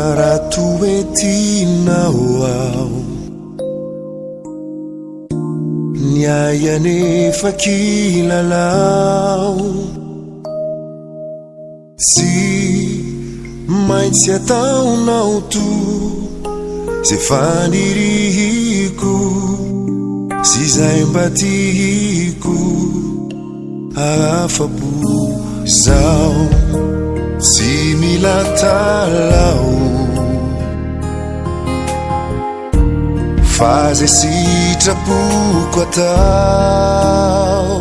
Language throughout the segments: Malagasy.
aratoetinao ao niaianefa kilalao sy maintsy ataonao to ze fanirihiko sy zay mba tihiko afapo zao sy mila talao fa zay sitrapoko atao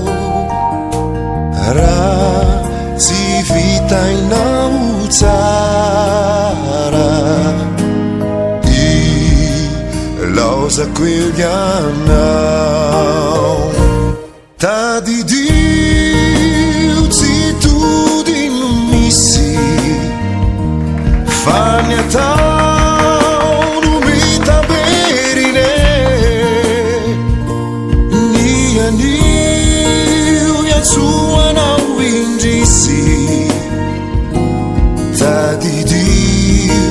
raha tsy vitainao tsara ilaozako eo ianao tadidio tsy todino misy fa ny atao no mitaberine ny anio iantsoanao indrisy tadidio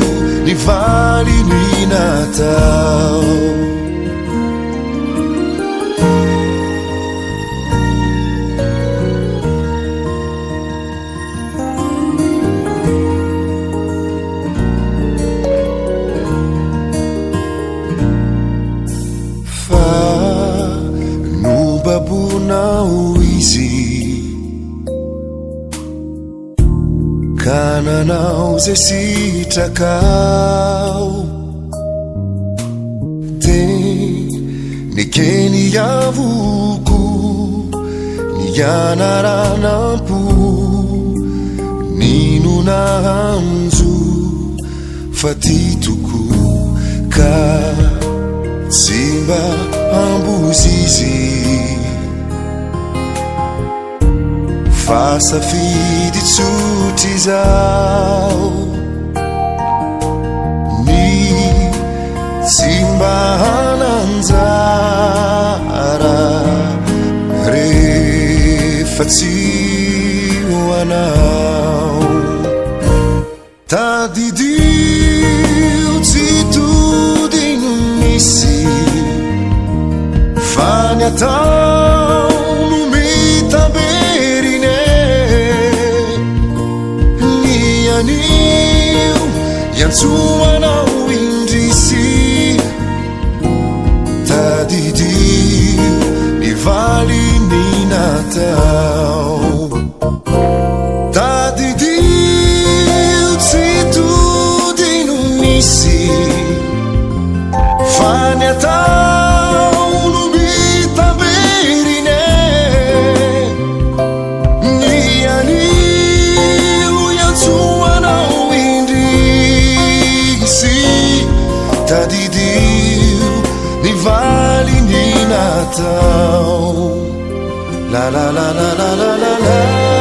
ny vali ny natao babonao izy kananao zay sitrakao de nikeny avoko nianaranampo ninonahanjo fa titoko ka tsy mba ambozizy fa safidy tsotry zao ny tsy mba hananjara rehefa tsy hoanao tadidio tsy todino misy fa ny atao no mitaberine ny anio iantsoanao indrisy tadidio ny vali ny natao tadidio tsy todino misy fa ny atao no mitaberine ny anio iantsoanao indrisy tadidio ny vali ny natao la la la la la la la la